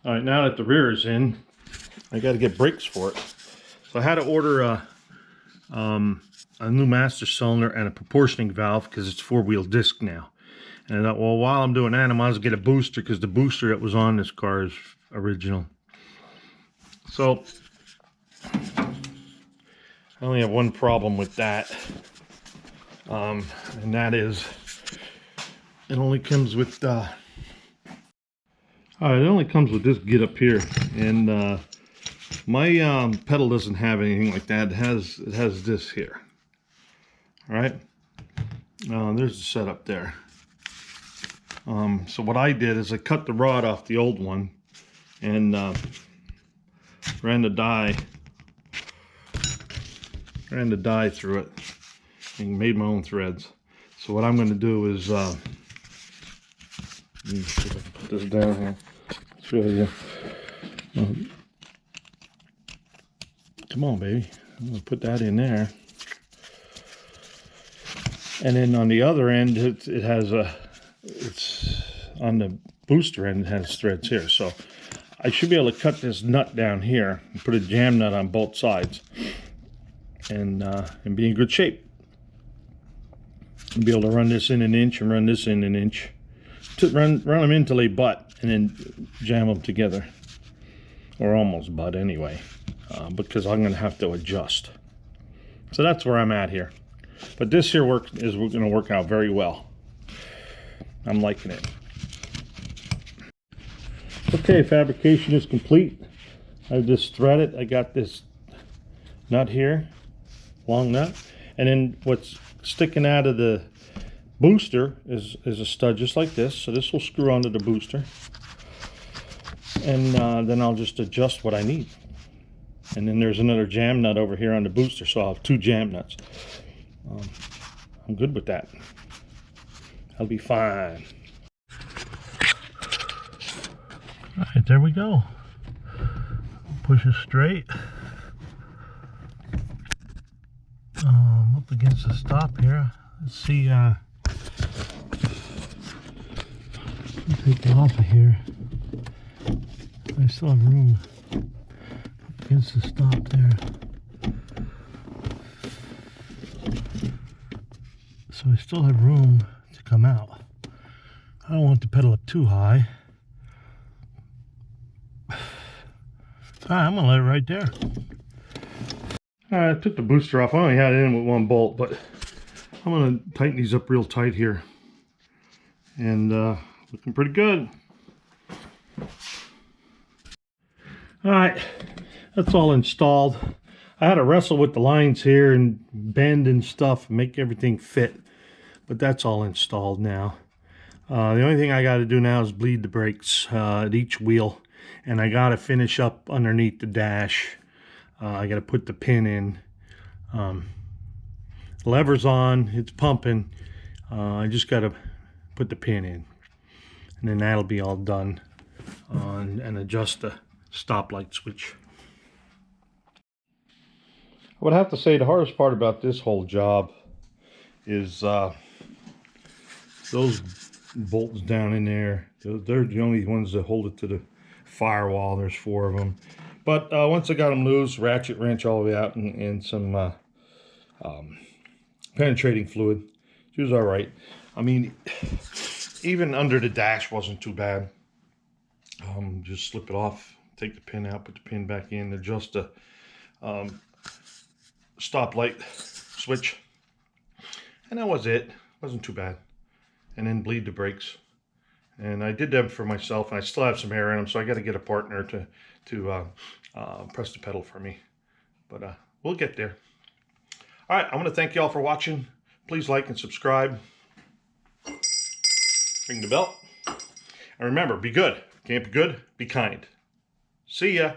All right, now that the rear is in, I got to get brakes for it. So I had to order a new master cylinder and a proportioning valve because it's four-wheel disc now. And I thought, well, while I'm doing that, I might as well get a booster because the booster that was on this car is original. So I only have one problem with that, and that is it only comes with it only comes with this get up here, and my pedal doesn't have anything like that. It has this here. All right, there's the setup there. So what I did is I cut the rod off the old one and ran the die through it and made my own threads. So what I'm going to do is put this down here. Show you. Come on, baby. I'm going to put that in there. And then on the other end, it has it's on the booster end, it has threads here. So I should be able to cut this nut down here and put a jam nut on both sides and be in good shape. And be able to run this in an inch and run this in an inch. Run them in till they butt and then jam them together. Or almost butt anyway. Because I'm going to have to adjust. So that's where I'm at here. But this here is going to work out very well. I'm liking it. Okay, fabrication is complete. I've just threaded. I got this nut here, long nut, and then what's sticking out of the booster is a stud just like this. So this will screw onto the booster, and then I'll just adjust what I need. And then there's another jam nut over here on the booster, so I'll have two jam nuts. I'm good with that. I'll be fine. All right, there we go. Push it straight. Up against the stop here. Let's see. Take it off of here. I still have room up against the stop there. So I still have room to come out. I don't want the pedal up too high. Alright, I'm going to let it right there. I took the booster off. I only had it in with one bolt, but I'm going to tighten these up real tight here. And looking pretty good. Alright, that's all installed. I had to wrestle with the lines here and bend and stuff, make everything fit. But that's all installed now. The only thing I got to do now is bleed the brakes at each wheel. And I got to finish up underneath the dash. I got to put the pin in. The lever's on, it's pumping. I just got to put the pin in. And then that'll be all done. And adjust the stoplight switch. I would have to say the hardest part about this whole job is those bolts down in there. They're the only ones that hold it to the firewall. There's 4 of them. But once I got them loose, ratchet wrench all the way out, and some penetrating fluid, she was all right. I mean, even under the dash wasn't too bad. Just slip it off, take the pin out, put the pin back in, adjust the stoplight switch, and that was it. Wasn't too bad. And then bleed the brakes, and I did them for myself, and I still have some air in them, so I got to get a partner to press the pedal for me, but we'll get there. All right, I'm going to thank you all for watching. Please like and subscribe, ring the bell, and remember, be good. Can't be good, be kind. See ya.